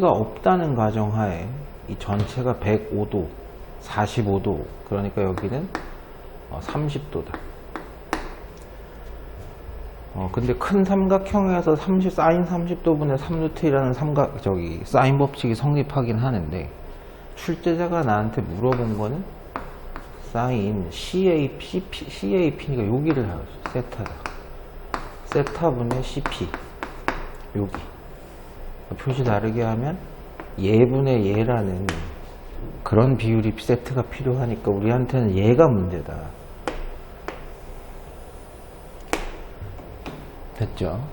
P가 없다는 가정하에 이 전체가 105도, 45도, 그러니까 여기는 30도다. 근데 큰 삼각형에서 사인 30도분의 3루트라는 사인 법칙이 성립하긴 하는데, 출제자가 나한테 물어본 거는 사인 CAP니까 여기를 하죠. 세타다. 세타분의 CP. 여기. 표시 다르게 하면 얘분의 얘라는 그런 비율이 세트가 필요하니까 우리한테는 얘가 문제다. 됐죠?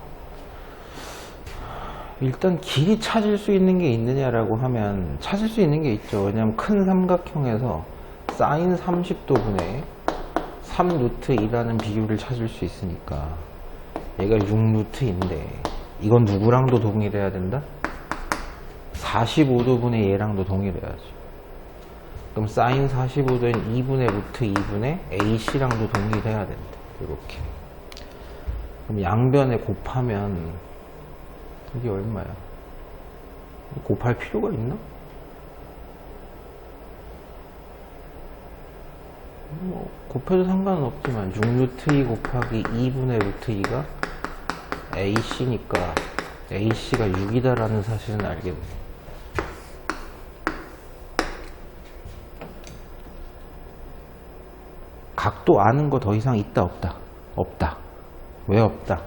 일단 길이 찾을 수 있는 게 있느냐라고 하면 찾을 수 있는 게 있죠. 왜냐면 큰 삼각형에서 사인 30도분의 3루트2라는 비율을 찾을 수 있으니까. 얘가 6루트인데 이건 누구랑도 동일해야 된다? 45도분의 얘랑도 동일해야죠. 그럼 사인 45도인 2분의 루트 2분의 AC랑도 동일해야 된다. 이렇게. 그럼 양변에 곱하면 이게 얼마야? 곱할 필요가 있나? 뭐 곱해도 상관은 없지만 6루트 2 곱하기 2분의 루트 2가 AC니까 AC가 6이다라는 사실은 알게 돼요. 각도 아는 거 더 이상 있다 없다? 없다. 왜 없다?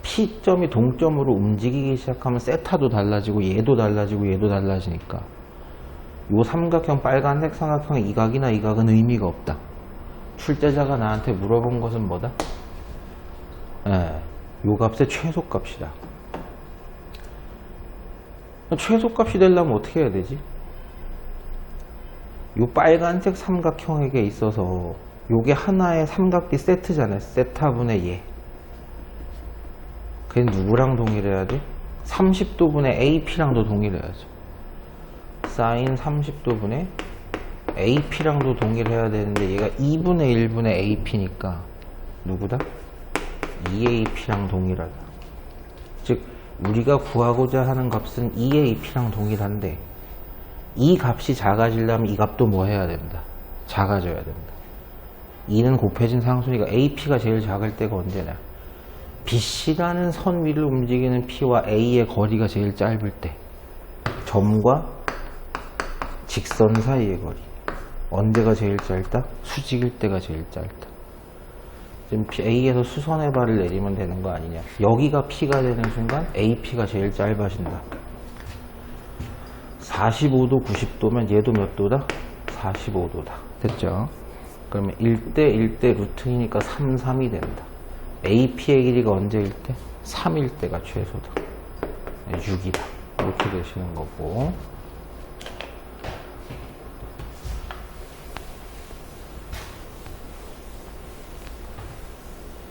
P점이 동점으로 움직이기 시작하면 세타도 달라지고 얘도 달라지고 얘도 달라지니까 요 삼각형 빨간색 삼각형의 이 각이나 이 각은 의미가 없다. 출제자가 나한테 물어본 것은 뭐다? 요 값의 최소값이다. 최소값이 되려면 어떻게 해야 되지? 요 빨간색 삼각형에게 있어서 요게 하나의 삼각비 세트잖아요. 세타분의 얘. 그게 누구랑 동일해야 돼? 30도분의 AP랑도 동일해야죠. 사인 30도분의 AP랑도 동일해야 되는데 얘가 2분의 1분의 AP니까 누구다? 2AP랑 동일하다. 즉 우리가 구하고자 하는 값은 2AP랑 동일한데 이 값이 작아지려면 이 값도 뭐 해야 된다? 작아져야 된다. 2는 곱해진 상수니까 AP가 제일 작을 때가 언제냐? BC라는 선 위를 움직이는 P와 A의 거리가 제일 짧을 때. 점과 직선 사이의 거리. 언제가 제일 짧다? 수직일 때가 제일 짧다. 지금 A에서 수선의 발을 내리면 되는 거 아니냐? 여기가 P가 되는 순간 AP가 제일 짧아진다. 45도, 90도면 얘도 몇 도다? 45도다. 됐죠? 그러면 1대 1대 루트 2니까 3, 3이 된다. AP의 길이가 언제일 때? 3일 때가 최소다. 6이다. 이렇게 되시는 거고.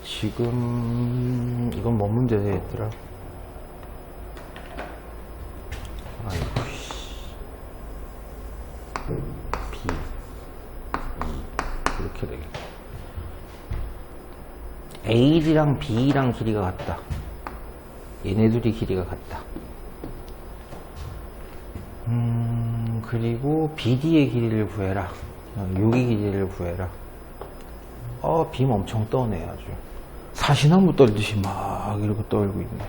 지금 이건 뭔 문제 되겠더라? 아이고 씨. B 2 이렇게 되겠다. A랑 B랑 길이가 같다. 얘네 둘이 길이가 같다. 그리고 BD의 길이를 구해라. 여기 길이를 구해라. 빔 엄청 떠네 아주. 사시나무 떨듯이 막 이렇게 떨고 있네.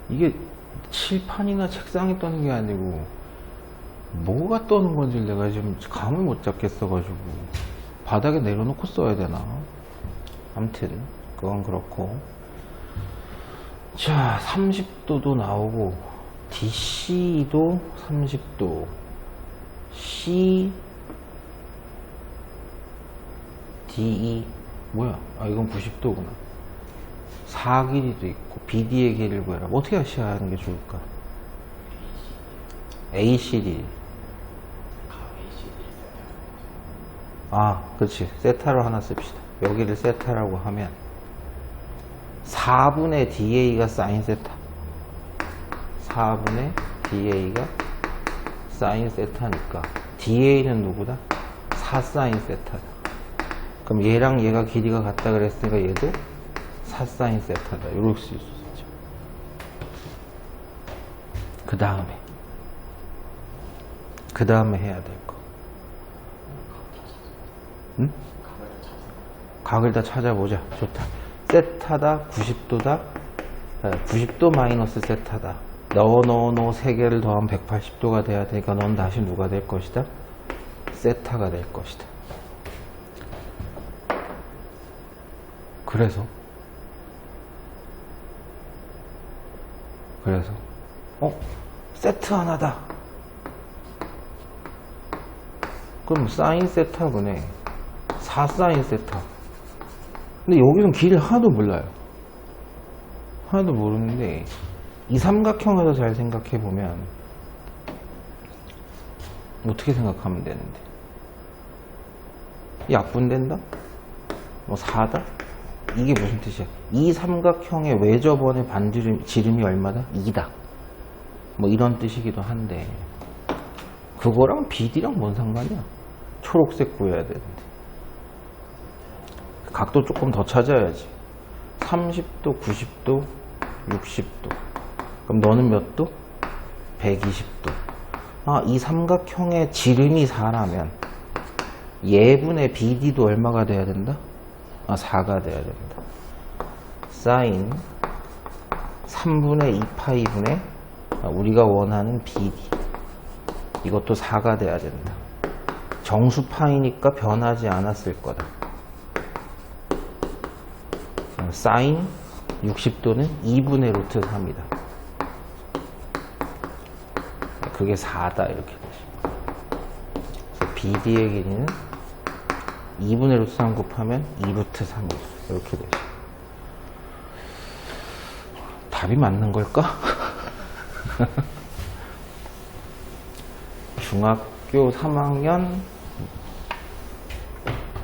이게 칠판이나 책상에 떠는 게 아니고 뭐가 떠는 건지 내가 지금 감을 못 잡겠어가지고 바닥에 내려놓고 써야 되나? 아무튼 그건 그렇고. 자, 30도도 나오고 DC도 30도, C DE 뭐야? 이건 90도구나. 4 길이도 있고 BD의 길이를 구해라. 어떻게 하는 게 좋을까? ACD. 그렇지. 세타로 하나 씁시다. 여기를 세타라고 하면 4분의 DA가 사인 세타. 4분의 DA가 사인 세타니까 DA는 누구다? 4 사인 세타다. 그럼 얘랑 얘가 길이가 같다 그랬으니까 얘도 4 사인 세타다. 이럴 수 있었죠. 그 다음에 해야 될 거. 응? 각을 다 찾아보자. 좋다. 세타다, 90도다, 90도 마이너스 세타다. 넣어 3개를 더하면 180도가 돼야 되니까 넌 다시 누가 될 것이다? 세타가 될 것이다. 그래서 세트 하나다. 그럼 사인 세타분의 4 사인 세타. 근데 여기는 길을 하나도 몰라요. 하나도 모르는데 이 삼각형에서 잘 생각해보면 어떻게 생각하면 되는데, 약분된다? 뭐 4다? 이게 무슨 뜻이야? 이 삼각형의 외접원의 지름이 얼마다? 2다. 뭐 이런 뜻이기도 한데, 그거랑 BD랑 뭔 상관이야? 초록색 구해야 되는데. 각도 조금 더 찾아야지. 30도, 90도, 60도. 그럼 너는 몇 도? 120도. 이 삼각형의 지름이 4라면 얘분의 BD도 얼마가 돼야 된다? 4가 돼야 된다. 사인 3분의 2파이분의 우리가 원하는 BD, 이것도 4가 돼야 된다. 정수파이니까 변하지 않았을 거다. 사인 60도는 2분의 루트 3이다. 그게 4다. 이렇게 되죠. 그래서 BD의 길이는 2분의 루트 3 곱하면 2루트 3이다. 이렇게 되죠. 답이 맞는 걸까? 중학교 3학년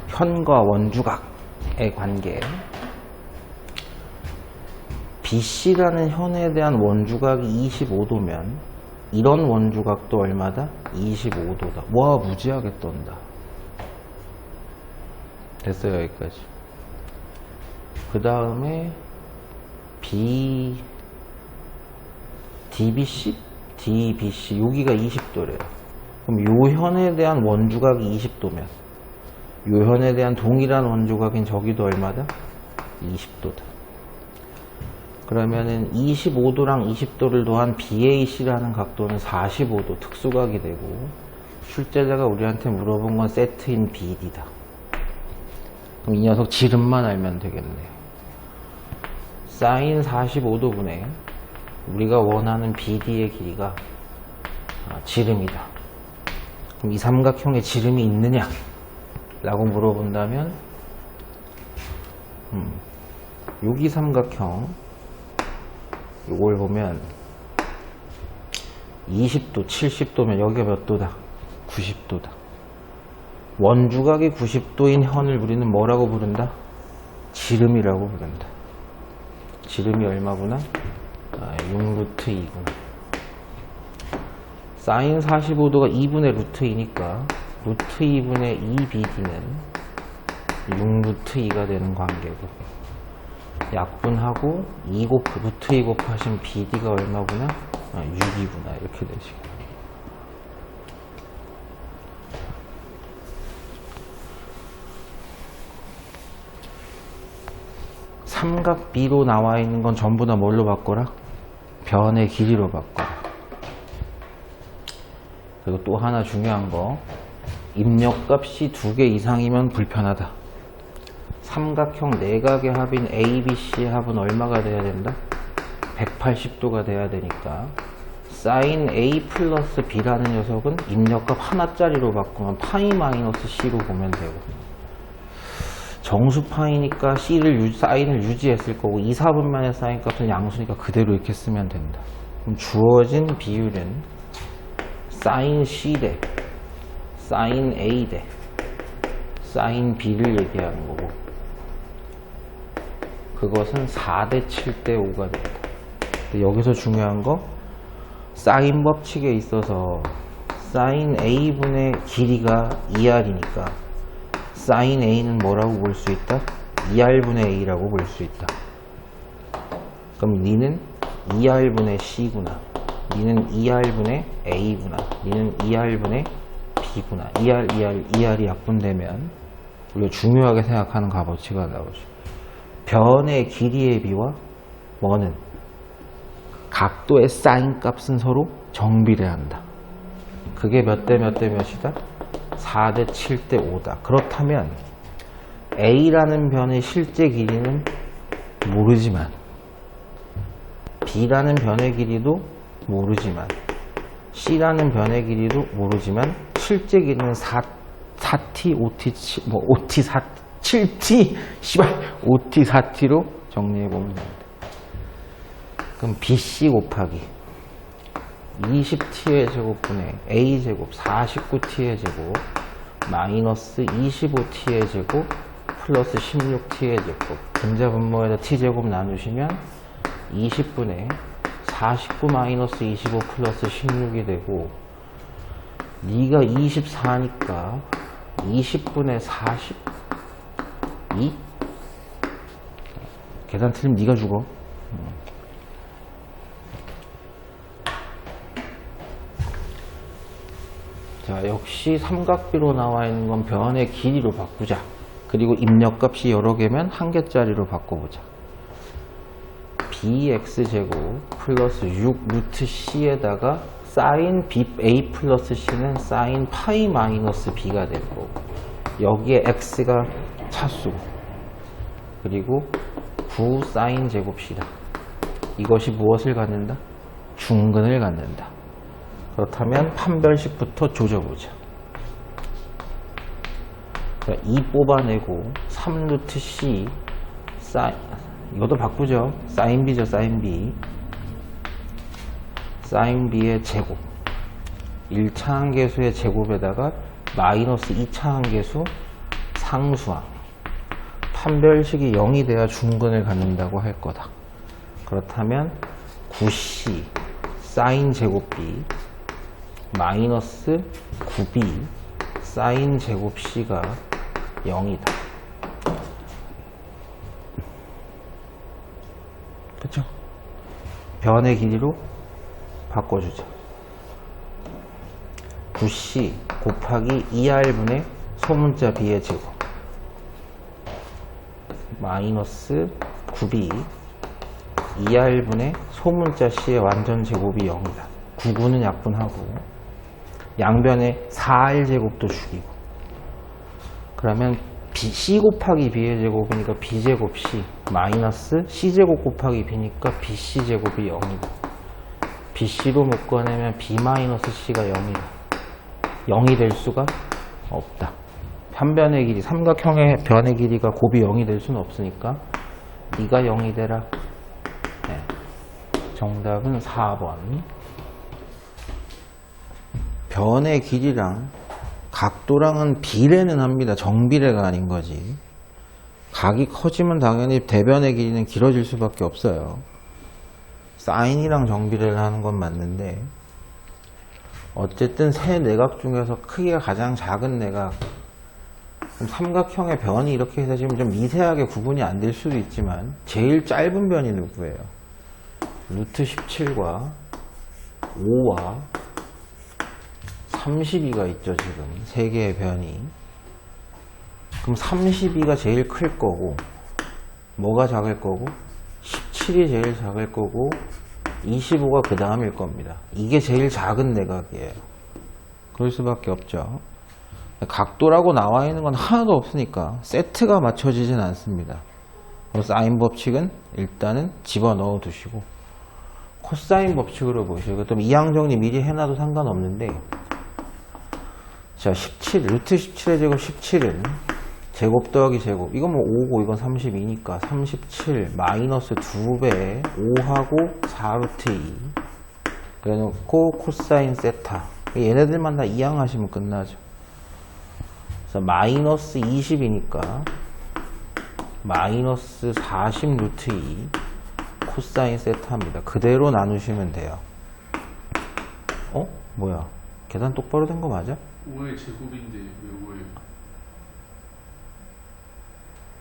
현과 원주각의 관계. BC라는 현에 대한 원주각이 25도면 이런 원주각도 얼마다? 25도다. 와, 무지하게 떤다. 됐어요, 여기까지. 그 다음에 DBC? DBC, 여기가 20도래요. 그럼 요 현에 대한 원주각이 20도면 요 현에 대한 동일한 원주각인 저기도 얼마다? 20도다. 그러면은 25도랑 20도를 더한 BAC라는 각도는 45도 특수각이 되고, 출제자가 우리한테 물어본 건 세트인 BD다. 그럼 이 녀석 지름만 알면 되겠네요. 사인 45도분의 우리가 원하는 BD의 길이가 지름이다. 그럼 이 삼각형에 지름이 있느냐? 라고 물어본다면 여기 삼각형 요걸 보면 20도, 70도면 여기가 몇 도다? 90도다. 원주각이 90도인 현을 우리는 뭐라고 부른다? 지름이라고 부른다. 지름이 얼마구나? 6루트 2구나. 사인 45도가 2분의 루트 2니까 루트 2분의 2BD는 6루트 2가 되는 관계고, 약분하고 루트 2 곱하신 BD가 얼마구나? 6이구나. 이렇게 되지. 삼각 B로 나와 있는 건 전부 다 뭘로 바꿔라? 변의 길이로 바꿔라. 그리고 또 하나 중요한 거, 입력값이 2개 이상이면 불편하다. 삼각형 내각의 합인 ABC의 합은 얼마가 돼야 된다? 180도가 돼야 되니까 사인 A 플러스 B라는 녀석은 입력값 하나짜리로 바꾸면 파이 마이너스 C로 보면 되고, 정수파이니까 사인을 유지했을 거고 2, 4분면의 사인 값은 양수니까 그대로 이렇게 쓰면 된다. 그럼 주어진 비율은 사인 C 대 사인 A 대 사인 B를 얘기하는 거고, 그것은 4대 7대 5가 된다. 근데 여기서 중요한 거, 사인 법칙에 있어서 사인 A분의 길이가 2R이니까 사인 A는 뭐라고 볼 수 있다? 2R분의 A라고 볼 수 있다. 그럼 니는 2R분의 C구나. 니는 2R분의 A구나. 니는 2R분의 B구나. 2R이 약분되면 우리가 중요하게 생각하는 값어치가 나오죠. 변의 길이의 비와 뭐는 각도의 사인 값은 서로 정비례한다. 그게 몇 대 몇 대 몇이다? 4대 7대 5다. 그렇다면 A라는 변의 실제 길이는 모르지만 B라는 변의 길이도 모르지만 C라는 변의 길이도 모르지만 실제 길이는 4t, 5t, 뭐 5t, 7t, 5t, 4t로 정리해보면 됩니다. 그럼 BC 곱하기 20t의 제곱분의 A제곱 49t의 제곱 마이너스 25t의 제곱 플러스 16t의 제곱 분자분모에다 t제곱 나누시면 20분의 49 마이너스 25 플러스 16이 되고 네가 24니까 20분의 42? 계산 틀리면 네가 죽어. 자, 역시 삼각비로 나와 있는 건 변의 길이로 바꾸자. 그리고 입력값이 여러 개면 한 개짜리로 바꿔보자. bx제곱 플러스 6 루트 c에다가 사인 a 플러스 c는 사인 파이 마이너스 b가 되고 여기에 x가 차수 그리고 9 사인 제곱 c다. 이것이 무엇을 갖는다? 중근을 갖는다. 그렇다면 판별식부터 조져보자. 2 뽑아내고 3루트 c 사인 이것도 바꾸죠. 사인 b죠. 사인 b 사인 b의 제곱 1차항계수의 제곱에다가 마이너스 2차항계수 상수항 판별식이 0이 돼야 중근을 갖는다고 할 거다. 그렇다면 9c 사인 제곱 b 마이너스 9b 사인 제곱 c가 0이다. 그쵸? 변의 길이로 바꿔주자. 9c 곱하기 2r분의 소문자 b의 제곱 마이너스 9b 2r분의 소문자 c의 완전 제곱이 0이다. 9는 약분하고 양변에 4r제곱도 죽이고 그러면 c 곱하기 b의 제곱이니까 b제곱 c 마이너스 c제곱 곱하기 b니까 bc제곱이 0이다. bc로 묶어내면 b 마이너스 c가 0이다. 0이 될 수가 없다. 한변의 길이, 삼각형의 변의 길이가 곱이 0이 될 수는 없으니까 네가 0이 되라. 네. 정답은 4번. 변의 길이랑 각도랑은 비례는 합니다. 정비례가 아닌 거지. 각이 커지면 당연히 대변의 길이는 길어질 수밖에 없어요. 사인이랑 정비례를 하는 건 맞는데 어쨌든 세 내각 중에서 크기가 가장 작은 내각 그럼 삼각형의 변이 이렇게 해서 지금 좀 미세하게 구분이 안 될 수도 있지만 제일 짧은 변이 누구예요? 루트 17과 5와 32가 있죠. 지금 세 개의 변이. 그럼 32가 제일 클 거고 뭐가 작을 거고 17이 제일 작을 거고 25가 그 다음일 겁니다. 이게 제일 작은 내각이에요. 그럴 수밖에 없죠. 각도라고 나와 있는 건 하나도 없으니까 세트가 맞춰지진 않습니다. 사인 법칙은 일단은 집어넣어 두시고 코사인 법칙으로 보시고 또 이항정리 미리 해놔도 상관없는데 자 17, 루트 17의 제곱 17은 제곱 더하기 제곱 이건 뭐 5고 이건 32니까 37 마이너스 2배 5하고 4루트 2 그래놓고 코사인 세타 얘네들만 다 이항하시면 끝나죠. 그래서 마이너스 20이니까 마이너스 40 루트 2 코사인 세타입니다. 그대로 나누시면 돼요. 뭐야 계산 똑바로 된 거 맞아? 5의 제곱인데 왜 5예요?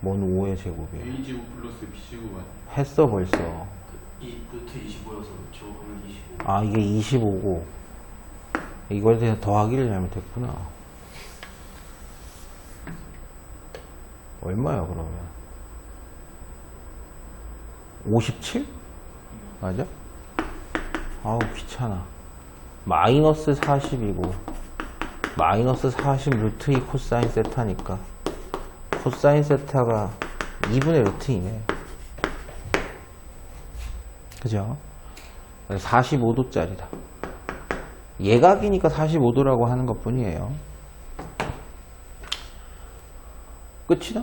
뭔 5의 제곱이야? A제곱 플러스 B제곱 아니에요? 했어 벌써. 이 루트 25여서 제곱하면 25. 아, 이게 25고 이거에 대해서 더하기를 잘못했구나. 얼마야 그러면? 57? 맞아? 아우 귀찮아. 마이너스 40이고 마이너스 40 루트 2 코사인 세타니까 코사인 세타가 2분의 루트 2네. 그죠? 45도짜리다. 예각이니까 45도라고 하는 것 뿐이에요. 끝이다?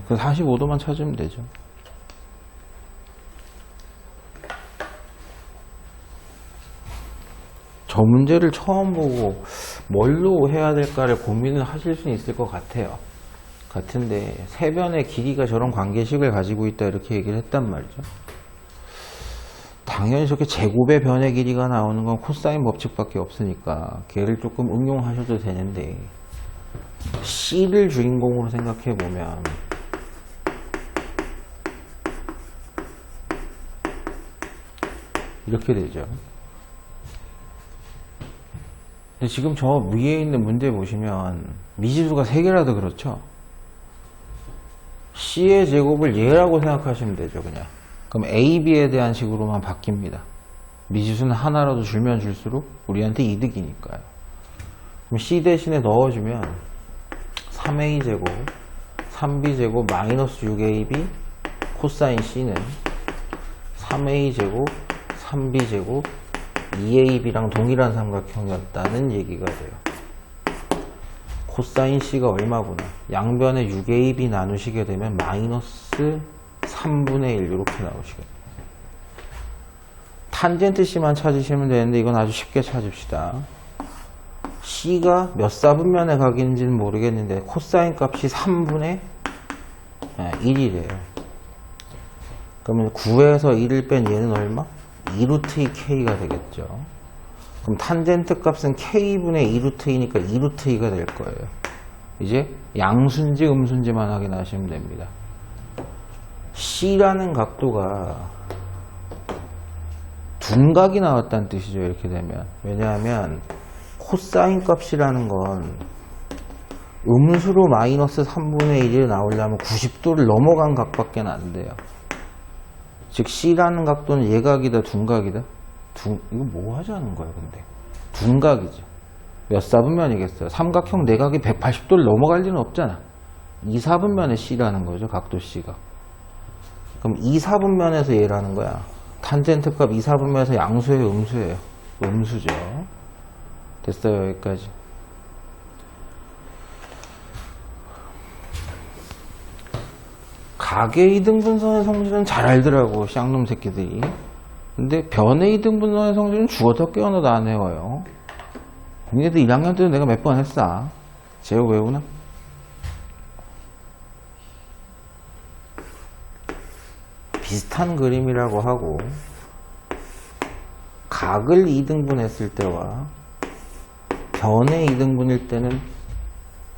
그 45도만 찾으면 되죠. 저 문제를 처음 보고 뭘로 해야 될까를 고민을 하실 수는 있을 것 같아요. 같은데 세변의 길이가 저런 관계식을 가지고 있다 이렇게 얘기를 했단 말이죠. 당연히 저렇게 제곱의 변의 길이가 나오는 건 코사인 법칙밖에 없으니까 걔를 조금 응용하셔도 되는데 C를 주인공으로 생각해 보면 이렇게 되죠. 근데 지금 저 위에 있는 문제 보시면 미지수가 3개라도 그렇죠. C의 제곱을 얘라고 생각하시면 되죠. 그냥 그럼 A, B에 대한 식으로만 바뀝니다. 미지수는 하나라도 줄면 줄수록 우리한테 이득이니까요. 그럼 C 대신에 넣어주면 3A 제곱 3B 제곱 마이너스 6AB 코사인 C는 3A 제곱 3B 제곱 2AB랑 동일한 삼각형이었다는 얘기가 돼요. 코사인 C가 얼마구나. 양변에 6AB 나누시게 되면 마이너스 3분의 1 이렇게 나오시거든요. 탄젠트 C만 찾으시면 되는데 이건 아주 쉽게 찾읍시다. C가 몇 사분면의 각인지는 모르겠는데 코사인 값이 3분의 1이래요. 그러면 9에서 1을 뺀 얘는 얼마? 2루트 2K가 되겠죠. 그럼 탄젠트 값은 K분의 2루트 2니까 2루트 2가 될 거예요. 이제 양수인지 음수인지만 확인하시면 됩니다. C라는 각도가 둔각이 나왔다는 뜻이죠. 이렇게 되면. 왜냐하면 코사인 값이라는 건 음수로 마이너스 3분의 1이 나오려면 90도를 넘어간 각밖에 안 돼요. 즉 C라는 각도는 예각이다 둔각이다? 이거 뭐 하자는 거야 근데? 둔각이죠. 몇 사분면이겠어요? 삼각형 내각이 180도를 넘어갈 리는 없잖아. 2사분면의 C라는 거죠. 각도 C가. 그럼 2사분면에서 얘라는 거야. 탄젠트 값 2사분면에서 양수예요 음수예요? 음수죠. 됐어요 여기까지. 각의 이등분선의 성질은 잘 알더라고 쌍놈 새끼들이. 근데 변의 이등분선의 성질은 죽어도 깨어나도 안 외워요. 니네들 1학년 때도 내가 몇 번 했어. 제호 외우나? 비슷한 그림이라고 하고 각을 2등분 했을 때와 변의 2등분일 때는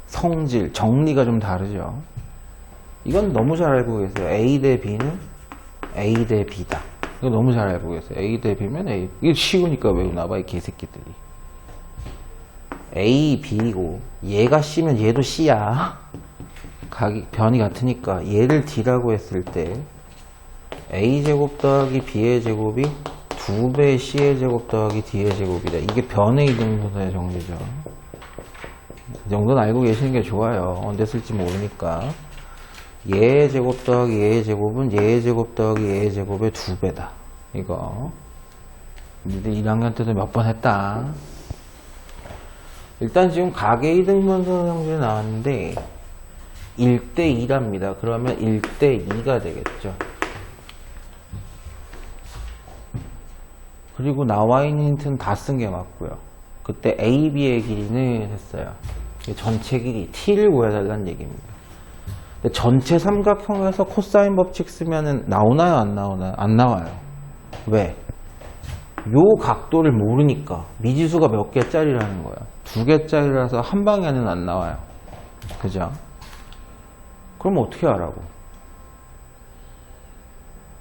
성질, 정리가 좀 다르죠. 이건 너무 잘 알고 계세요. A 대 B는 A 대 B다. 이거 너무 잘 알고 계세요. A 대 B면 A. 이게 쉬우니까 외우나봐 이 개새끼들이. A, B고 얘가 C면 얘도 C야. 각이, 변이 같으니까 얘를 D라고 했을 때 A제곱 더하기 B의 제곱이 2배 C의 제곱 더하기 D의 제곱이다. 이게 변의 이등분선의 정리죠. 이 정도는 알고 계시는 게 좋아요. 언제 쓸지 모르니까. 얘의 제곱 더하기 얘의 제곱은 얘의 제곱 더하기 얘의 제곱의 2배다. 이거 니들 1학년 때도 몇 번 했다. 일단 지금 각의 이등분선 성질이 나왔는데 1대 2랍니다. 그러면 1대 2가 되겠죠. 그리고 나와 있는 힌트는 다 쓴 게 맞고요. 그때 A, B의 길이는 했어요. 전체 길이 T를 구해달라는 얘기입니다. 근데 전체 삼각형에서 코사인 법칙 쓰면은 나오나요? 안 나오나요? 안 나와요. 왜? 요 각도를 모르니까. 미지수가 몇 개짜리라는 거야. 2개짜리라서 한 방에는 안 나와요. 그죠? 그럼 어떻게 하라고?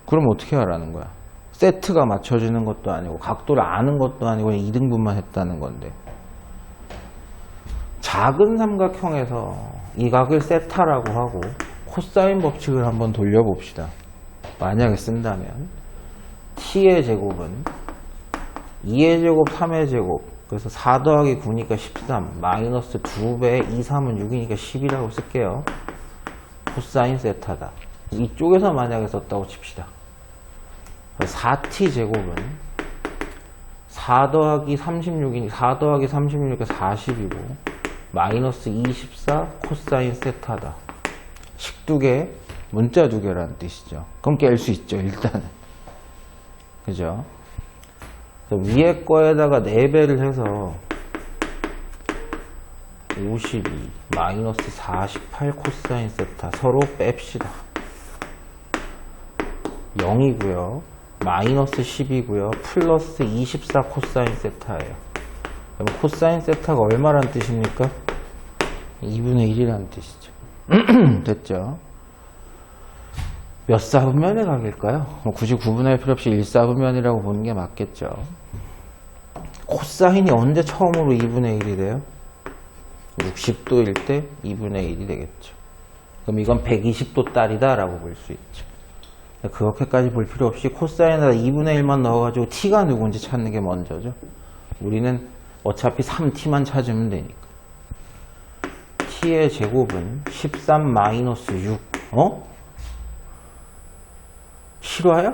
그럼 어떻게 하라는 거야? 세트가 맞춰지는 것도 아니고 각도를 아는 것도 아니고 그냥 2등분만 했다는 건데, 작은 삼각형에서 이 각을 세타라고 하고 코사인 법칙을 한번 돌려봅시다. 만약에 쓴다면 t의 제곱은 2의 제곱 3의 제곱, 그래서 4 더하기 9니까 13 마이너스 2배 2, 3은 6이니까 10이라고 쓸게요. 코사인 세타다. 이쪽에서 만약에 썼다고 칩시다. 4t 제곱은 4 더하기 36이니까 4 더하기 36이니까 40이고 마이너스 24 코사인 세타다. 식 2개, 문자 2개라는 뜻이죠. 그럼 깰 수 있죠, 일단은. 그죠? 위에 거에다가 4배를 해서 52 마이너스 48 코사인 세타 서로 뺍시다. 0이고요. 마이너스 10이고요. 플러스 24 코사인 세타예요. 그럼 코사인 세타가 얼마란 뜻입니까? 2분의 1이라는 뜻이죠. 됐죠? 몇 사분면의 각일까요? 굳이 구분할 필요 없이 1사분면이라고 보는 게 맞겠죠. 코사인이 언제 처음으로 2분의 1이 돼요? 60도일 때 2분의 1이 되겠죠. 그럼 이건 120도 딸이다 라고 볼 수 있죠. 그렇게까지 볼 필요 없이 코사인에다 2분의 1만 넣어가지고 t가 누군지 찾는 게 먼저죠. 우리는 어차피 3t만 찾으면 되니까. t의 제곱은 13 마이너스 6. 실화야?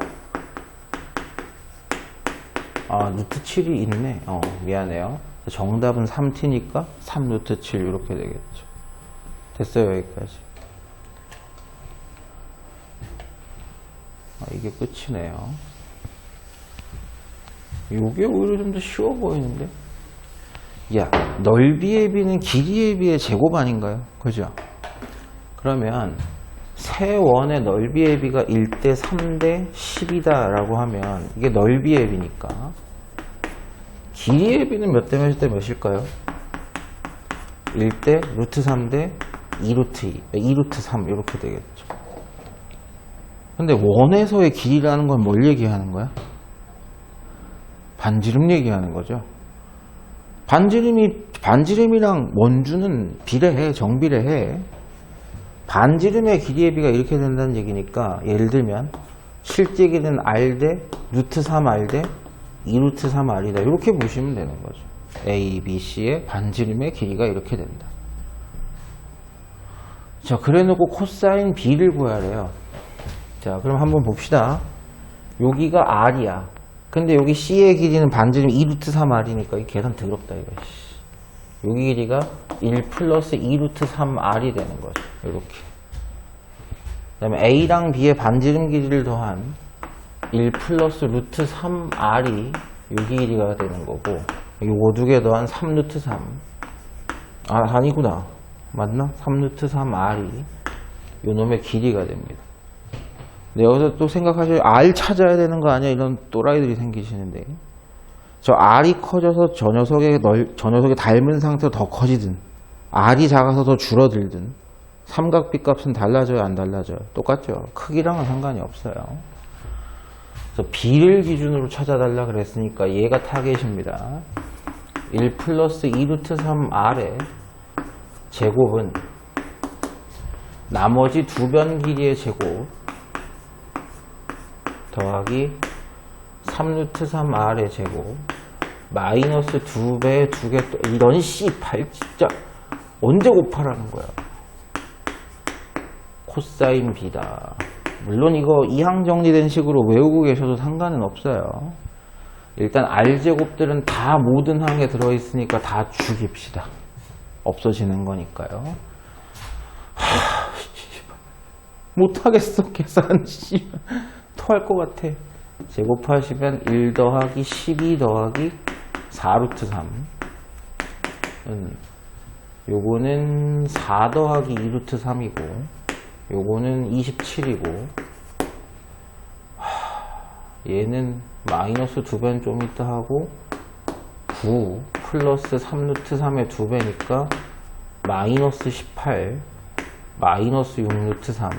아, 루트 7이 있네. 미안해요. 정답은 3t니까 3 루트 7 이렇게 되겠죠. 됐어요, 여기까지. 이게 끝이네요. 이게 오히려 좀 더 쉬워 보이는데? 야, 넓이의 비는 길이의 비의 제곱 아닌가요? 그죠? 그러면 세 원의 넓이의 비가 1대 3대 10이다 라고 하면 이게 넓이의 비니까 길이의 비는 몇 대 몇일 때 몇일까요? 1대 루트 3대 2루트 2, 2루트 3 이렇게 되겠죠. 근데 원에서의 길이라는 건 뭘 얘기하는 거야? 반지름 얘기하는 거죠. 반지름이랑 원주는 비례해, 정비례해. 반지름의 길이의 비가 이렇게 된다는 얘기니까, 예를 들면 실제 길이는 r 대 루트 3r 대 2루트 3r이다 이렇게 보시면 되는 거죠. A, B, C의 반지름의 길이가 이렇게 된다. 자, 그래놓고 코사인 B를 구하래요. 자, 그럼 한번 봅시다. 여기가 R이야. 근데 여기 C의 길이는 반지름 2루트 3R이니까 이 계산 더럽다, 이거. 여기 길이가 1 플러스 2루트 3R이 되는 거죠. 이렇게. 그 다음에 A랑 B의 반지름 길이를 더한 1 플러스 루트 3R이 여기 길이가 되는 거고, 요거 두 개 더한 3 루트 3. 아니구나. 맞나? 3 루트 3R이 요 놈의 길이가 됩니다. 네, 여기서 또 생각하셔야 R 찾아야 되는 거 아니야? 이런 또라이들이 생기시는데, 저 R이 커져서 저 녀석의 닮은 상태로 더 커지든 R이 작아서 더 줄어들든 삼각비 값은 달라져요, 안 달라져요? 똑같죠. 크기랑은 상관이 없어요. 그래서 B를 기준으로 찾아달라 그랬으니까 얘가 타겟입니다. 1 플러스 2루트 3R의 제곱은 나머지 두 변 길이의 제곱 더하기 3루트 3R의 제곱 마이너스 2배 2개 이런 씨발 진짜 언제 곱하라는 거야. 코사인 B다. 물론 이거 이항 정리된 식으로 외우고 계셔도 상관은 없어요. 일단 R제곱들은 다 모든 항에 들어있으니까 다 죽입시다. 없어지는 거니까요. 못하겠어 계산. 토할 것 같아. 제곱하시면 1 더하기 12 더하기 4루트 3 요거는 4 더하기 2루트 3이고 요거는 27이고 얘는 마이너스 2배는 좀 이따 하고 9 플러스 3루트 3의 2배니까 마이너스 18 마이너스 6루트 3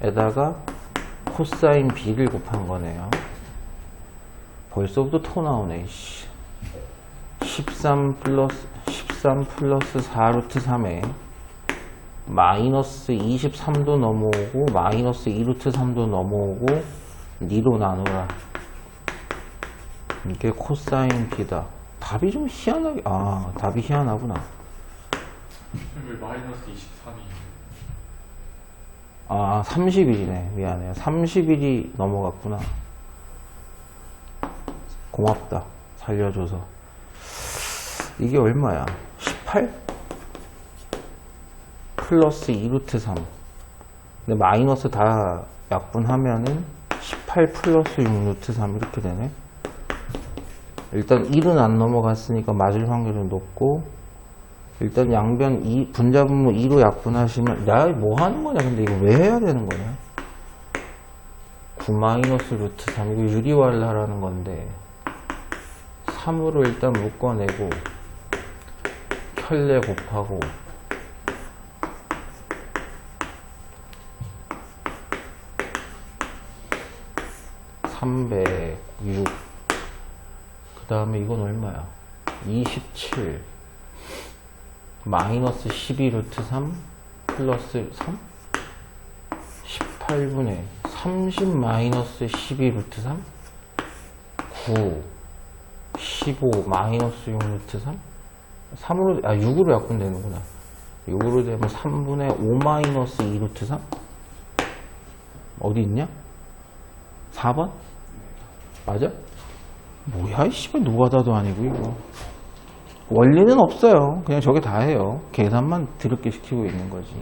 에다가 코사인 B를 곱한 거네요. 벌써부터 토 나오네. 13 플러스 4 루트 3에 마이너스 23도 넘어오고 마이너스 2 루트 3도 넘어오고 2로 나누라. 이게 코사인 B다. 답이 좀 희한하게, 답이 희한하구나. 왜 마이너스 23이 30일이네. 미안해요. 30일이 넘어갔구나. 고맙다. 살려줘서. 이게 얼마야? 18? 플러스 2 루트 3. 근데 마이너스 다 약분하면은 18 플러스 6 루트 3 이렇게 되네. 일단 1은 안 넘어갔으니까 맞을 확률은 높고, 일단 양변 분자분모 2로 약분하시면, 야, 뭐 하는 거냐? 근데 이거 왜 해야 되는 거냐? 9 마이너스 루트 3. 이거 유리화를 하라는 건데, 3으로 일단 묶어내고, 켤레 곱하고, 306. 그 다음에 이건 얼마야? 27 마이너스 12 루트 3 플러스 3 18분의 30 마이너스 12 루트 3 9 15 마이너스 6 루트 3 3으로 6으로 약분되는구나. 6으로 되면 3분의 5 마이너스 2 루트 3 어디 있냐? 4번? 맞아? 뭐야, 이 씨발 노가다도 아니고 이거. 원리는 없어요. 그냥 저게 다예요. 계산만 드럽게 시키고 있는 거지.